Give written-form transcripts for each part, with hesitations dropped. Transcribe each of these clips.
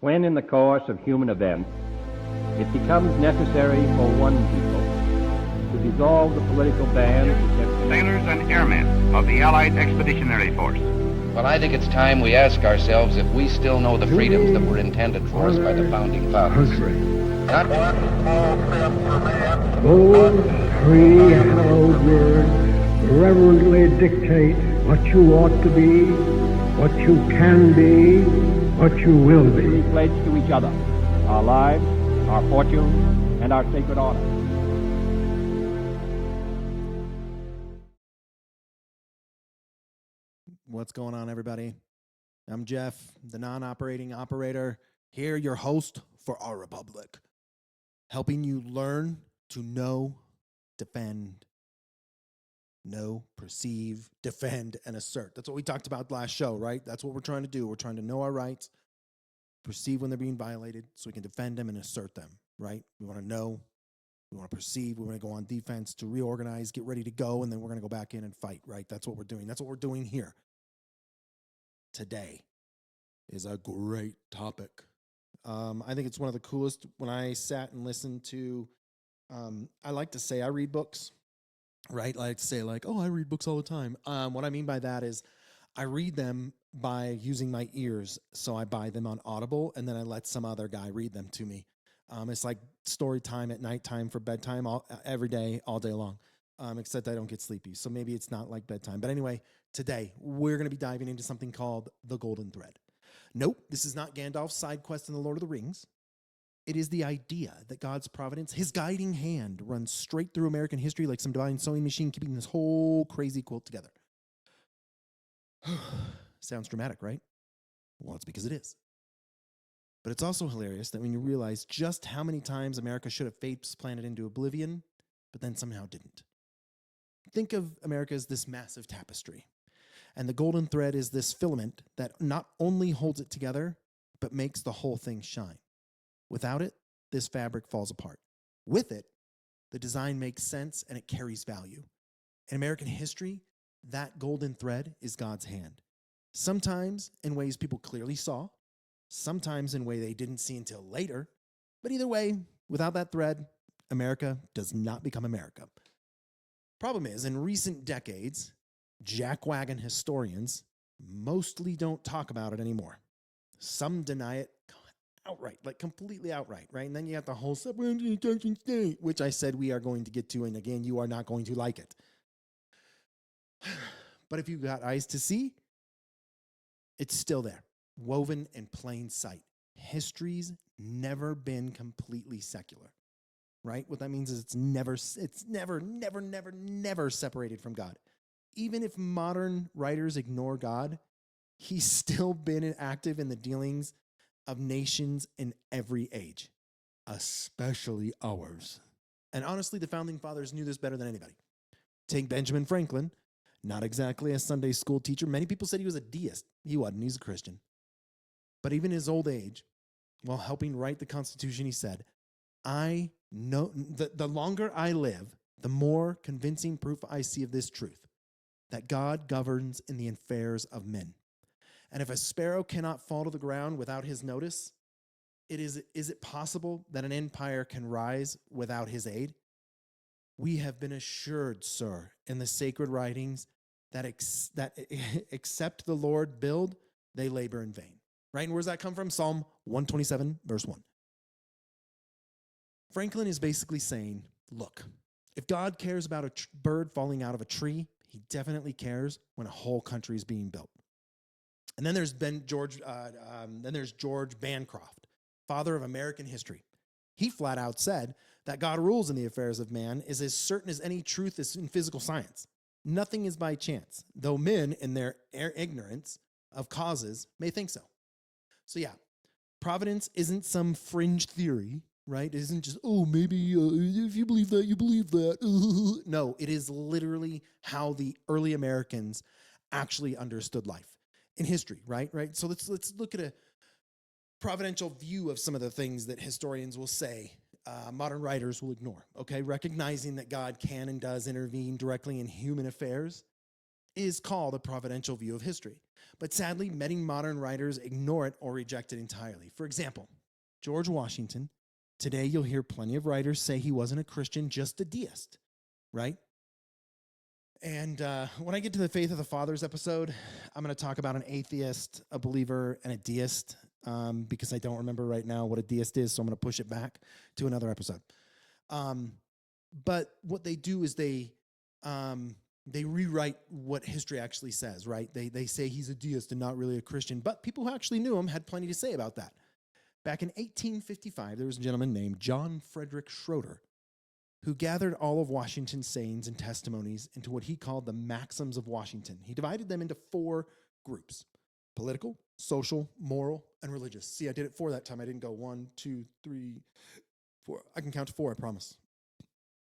When in the course of human events it becomes necessary for one people to dissolve the political band which has... Sailors and airmen of the Allied Expeditionary Force. Well, I think it's time we ask ourselves if we still know the freedoms that were intended for us by the founding fathers. Not those three hallowed words reverently dictate what you ought to be, what you can be, what you will be. We pledge to each other our lives, our fortunes, and our sacred honor. What's going on, everybody? I'm Jeff, the non-operating operator, here, your host for our republic, helping you learn to know, defend, know, perceive, defend, and assert. That's what we talked about last show, right? That's what we're trying to do. We're trying to know our rights, perceive when they're being violated so we can defend them and assert them, right? We want to know, we want to perceive, we want to go on defense to reorganize, get ready to go, and then we're going to go back in and fight, right? That's what we're doing. That's what we're doing here. Today is a great topic. I think it's one of the coolest. When I sat and listened to, I like to say I read books, right? I like to say like, oh, I read books all the time. What I mean by that is I read them by using my ears. So I buy them on Audible and then I let some other guy read them to me. It's like story time at nighttime for bedtime every day, all day long, except I don't get sleepy. So maybe it's not like bedtime. But anyway, today we're going to be diving into something called the Golden Thread. Nope, this is not Gandalf's side quest in the Lord of the Rings. It is the idea that God's providence, his guiding hand, runs straight through American history like some divine sewing machine, keeping this whole crazy quilt together. Sounds dramatic, right? Well, it's because it is. But it's also hilarious that when you realize just how many times America should have faceplanted into oblivion, but then somehow didn't. Think of America as this massive tapestry. And the golden thread is this filament that not only holds it together, but makes the whole thing shine. Without it, this fabric falls apart. With it, the design makes sense and it carries value. In American history, that golden thread is God's hand. Sometimes in ways people clearly saw, sometimes in ways they didn't see until later. But either way, without that thread, America does not become America. Problem is, in recent decades, jackwagon historians mostly don't talk about it anymore. Some deny it outright, like completely outright, right? And then you have the whole separate attention state, which I said we are going to get to, and again, you are not going to like it. But if you've got eyes to see, it's still there, woven in plain sight. History's never been completely secular, right? What that means is it's never separated from God. Even if modern writers ignore God, he's still been active in the dealings of nations in every age, especially ours. And honestly, the founding fathers knew this better than anybody. Take Benjamin Franklin, not exactly a Sunday school teacher. Many people said he was a deist. He wasn't. He's a Christian. But even in his old age, while helping write the Constitution, he said, I know the longer I live, the more convincing proof I see of this truth, that God governs in the affairs of men. And if a sparrow cannot fall to the ground without his notice, is it possible that an empire can rise without his aid? We have been assured, sir, in the sacred writings that except the Lord build, they labor in vain. Right? And where does that come from? Psalm 127, verse 1. Franklin is basically saying, look, if God cares about a bird falling out of a tree, he definitely cares when a whole country is being built. And then there's George Bancroft, father of American history. He flat out said that God rules in the affairs of man is as certain as any truth is in physical science. Nothing is by chance, though men in their ignorance of causes may think so. So yeah, providence isn't some fringe theory, right? It isn't just, oh, maybe if you believe that, you believe that. No, it is literally how the early Americans actually understood life in history, right? So let's look at a providential view of some of the things that historians will say, modern writers will ignore, okay? Recognizing that God can and does intervene directly in human affairs is called a providential view of history. But sadly, many modern writers ignore it or reject it entirely. For example, George Washington. Today, you'll hear plenty of writers say he wasn't a Christian, just a deist, right? And when I get to the Faith of the Fathers episode, I'm going to talk about an atheist, a believer, and a deist, because I don't remember right now what a deist is, so I'm going to push it back to another episode. But what they do is they rewrite what history actually says, right? They say he's a deist and not really a Christian, but people who actually knew him had plenty to say about that. Back in 1855, there was a gentleman named John Frederick Schroeder who gathered all of Washington's sayings and testimonies into what he called the maxims of Washington. He divided them into 4 groups: political, social, moral, and religious. See, I did it 4 that time. I didn't go 1, 2, 3, 4. I can count to 4, I promise.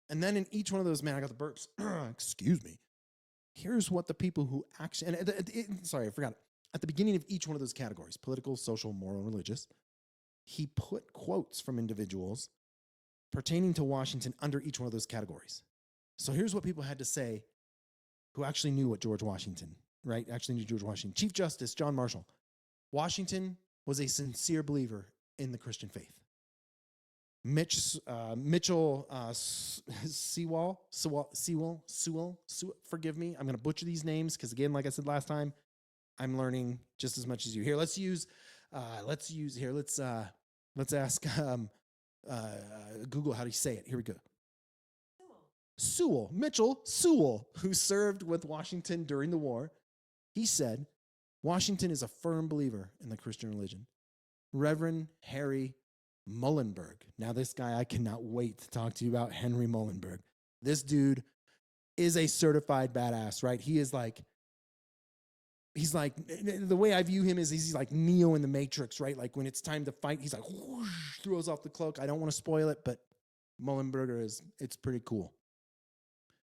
And then in each one of those, man, I got the burps. Excuse me. Here's what the people who actually, sorry, I forgot it. At the beginning of each one of those categories, political, social, moral, and religious, he put quotes from individuals pertaining to Washington under each one of those categories. So here's what people had to say who actually knew what George Washington, right? Actually knew George Washington. Chief Justice John Marshall. Washington was a sincere believer in the Christian faith. Mitchell Sewell, forgive me. I'm going to butcher these names because, again, like I said last time, I'm learning just as much as you. Here, let's ask Google how do you say it. Here we go. Mitchell Sewell, who served with Washington during the war. He said, Washington is a firm believer in the Christian religion. Reverend Harry Muhlenberg. Now, this guy, I cannot wait to talk to you about Henry Muhlenberg. This dude is a certified badass, right? He's like, the way I view him is he's like Neo in the Matrix, right? Like when it's time to fight, he's like, whoosh, throws off the cloak. I don't want to spoil it, but Muhlenberger it's pretty cool.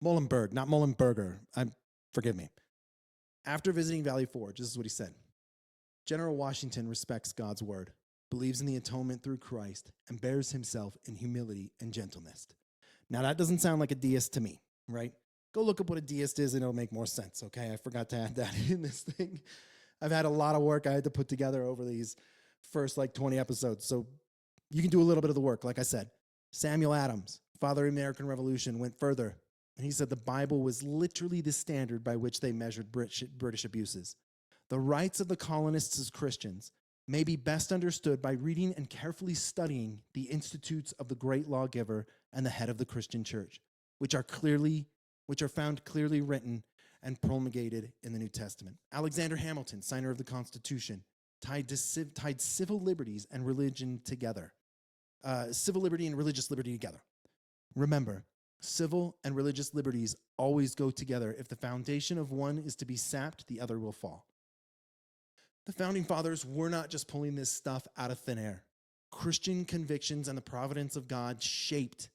Muhlenberg, not Muhlenberger. Forgive me. After visiting Valley Forge, this is what he said. General Washington respects God's word, believes in the atonement through Christ, and bears himself in humility and gentleness. Now, that doesn't sound like a deist to me, right? Go look up what a deist is and it'll make more sense, okay? I forgot to add that in this thing. I've had a lot of work I had to put together over these first 20 episodes, so you can do a little bit of the work, like I said. Samuel Adams, father of the American Revolution, went further, and he said the Bible was literally the standard by which they measured British abuses. The rights of the colonists as Christians may be best understood by reading and carefully studying the institutes of the great lawgiver and the head of the Christian church, which are found clearly written and promulgated in the New Testament. Alexander Hamilton, signer of the Constitution, tied civil liberties and religion together. Civil liberty and religious liberty together. Remember, civil and religious liberties always go together. If the foundation of one is to be sapped, the other will fall. The Founding Fathers were not just pulling this stuff out of thin air. Christian convictions and the providence of God shaped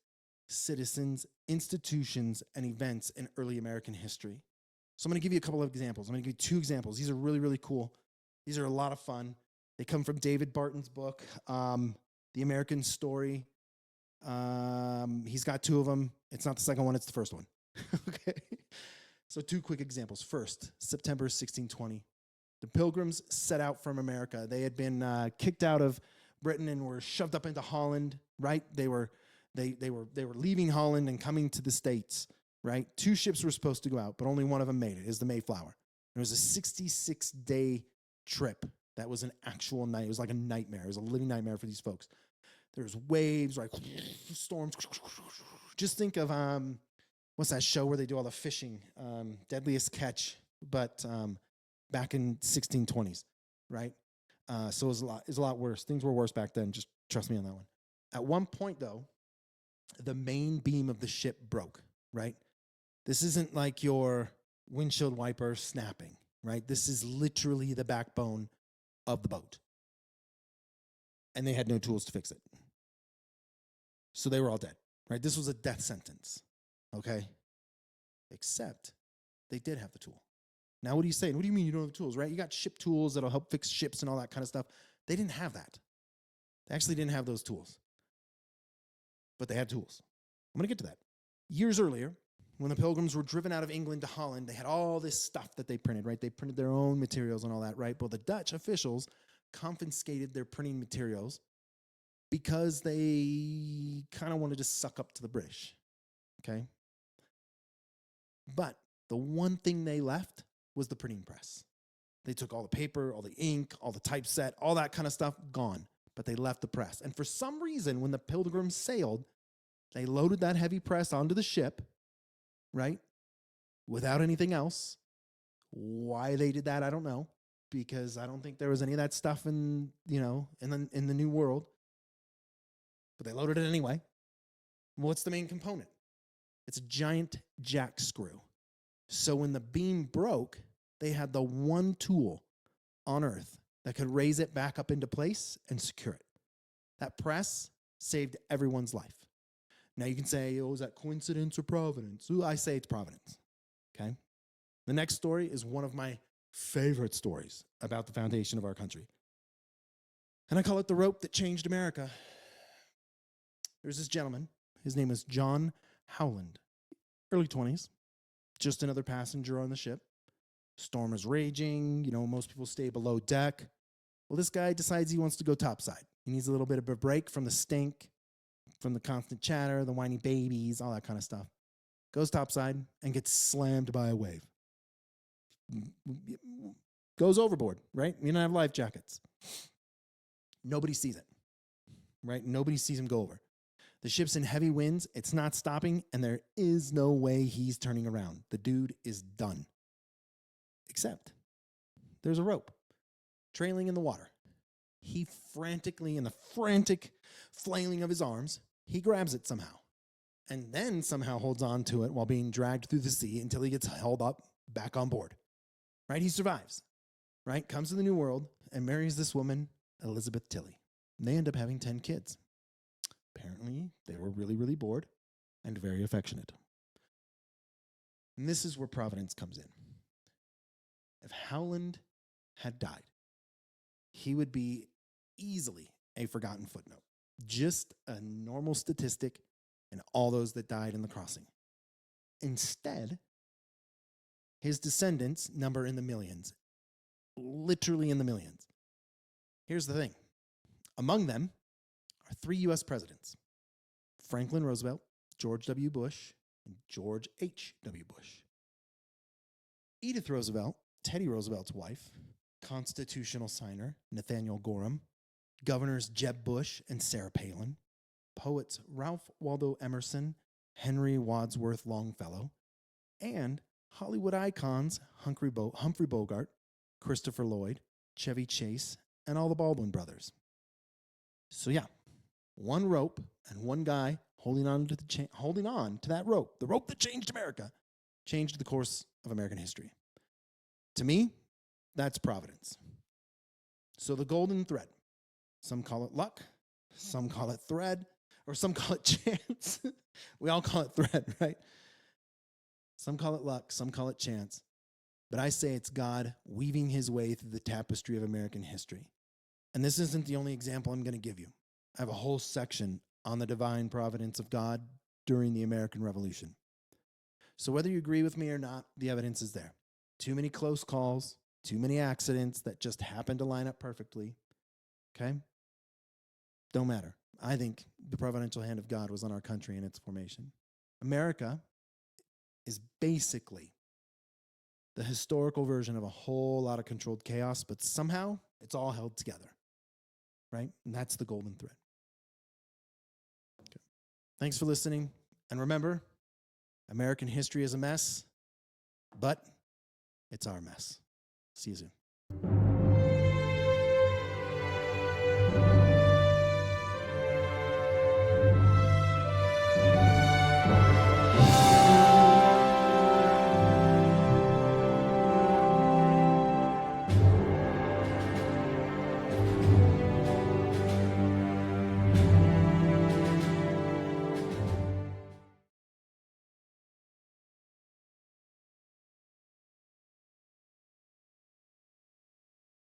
citizens, institutions, and events in early American history. So I'm going to give you a couple of examples. I'm going to give you 2 examples. These are really, really cool. These are a lot of fun. They come from David Barton's book, The American Story. He's got 2 of them. It's not the second one, it's the first one. Okay. So 2 quick examples. First, September 1620. The Pilgrims set out from America. They had been kicked out of Britain and were shoved up into Holland, right? They were leaving Holland and coming to the States, right? 2 ships were supposed to go out, but only one of them made it. Is the Mayflower. It was a 66-day trip. That was an actual night. It was like a nightmare. It was a living nightmare for these folks. There's waves, like storms. Just think of what's that show where they do all the fishing? Deadliest Catch, but back in 1620s, right? So it was a lot worse. Things were worse back then. Just trust me on that one. At one point, though, the main beam of the ship broke, right? This isn't like your windshield wiper snapping, right? This is literally the backbone of the boat. And they had no tools to fix it. So they were all dead, right? This was a death sentence, okay? Except they did have the tool. Now, what are you saying? What do you mean you don't have the tools, right? You got ship tools that'll help fix ships and all that kind of stuff. They didn't have that. They actually didn't have those tools. But they had tools. I'm going to get to that. Years earlier, when the Pilgrims were driven out of England to Holland, they had all this stuff that they printed, right? They printed their own materials and all that, right? But the Dutch officials confiscated their printing materials because they kind of wanted to suck up to the British, okay? But the one thing they left was the printing press. They took all the paper, all the ink, all the typeset, all that kind of stuff, gone. But they left the press. And for some reason, when the Pilgrims sailed, they loaded that heavy press onto the ship, right? Without anything else. Why they did that, I don't know. Because I don't think there was any of that stuff in the New World. But they loaded it anyway. What's the main component? It's a giant jack screw. So when the beam broke, they had the one tool on Earth that could raise it back up into place and secure it. That press saved everyone's life. Now you can say, oh, is that coincidence or providence? Ooh, I say it's providence, okay? The next story is one of my favorite stories about the foundation of our country. And I call it the rope that changed America. There's this gentleman. His name is John Howland. Early 20s. Just another passenger on the ship. Storm is raging. Most people stay below deck. Well, this guy decides he wants to go topside. He needs a little bit of a break from the stink, from the constant chatter, the whiny babies, all that kind of stuff. Goes topside and gets slammed by a wave. Goes overboard, right? We don't have life jackets. Nobody sees it, right? Nobody sees him go over. The ship's in heavy winds. It's not stopping, and there is no way he's turning around. The dude is done. Except there's a rope trailing in the water. He frantically, in the frantic flailing of his arms, he grabs it somehow and then somehow holds on to it while being dragged through the sea until he gets held up back on board. Right? He survives, right? Comes to the New World and marries this woman, Elizabeth Tilley. And they end up having 10 kids. Apparently, they were really, really bored and very affectionate. And this is where Providence comes in. If Howland had died, he would be easily a forgotten footnote. Just a normal statistic in all those that died in the crossing. Instead, his descendants number in the millions. Literally in the millions. Here's the thing. Among them are 3 U.S. presidents. Franklin Roosevelt, George W. Bush, and George H.W. Bush. Edith Roosevelt, Teddy Roosevelt's wife, constitutional signer Nathaniel Gorham, governors Jeb Bush and Sarah Palin, poets Ralph Waldo Emerson, Henry Wadsworth Longfellow, and Hollywood icons Humphrey Bogart, Christopher Lloyd, Chevy Chase, and all the Baldwin brothers. So yeah, one rope and one guy holding on to that rope, the rope that changed America, changed the course of American history. To me, that's providence. So the golden thread. Some call it luck, some call it thread, or some call it chance. We all call it thread, right? Some call it luck, some call it chance. But I say it's God weaving his way through the tapestry of American history. And this isn't the only example I'm going to give you. I have a whole section on the divine providence of God during the American Revolution. So whether you agree with me or not, the evidence is there. Too many close calls, too many accidents that just happen to line up perfectly. Okay? Don't matter. I think the providential hand of God was on our country and its formation. America is basically the historical version of a whole lot of controlled chaos, but somehow it's all held together, right? And that's the golden thread. Okay. Thanks for listening. And remember, American history is a mess, but it's our mess. See you soon.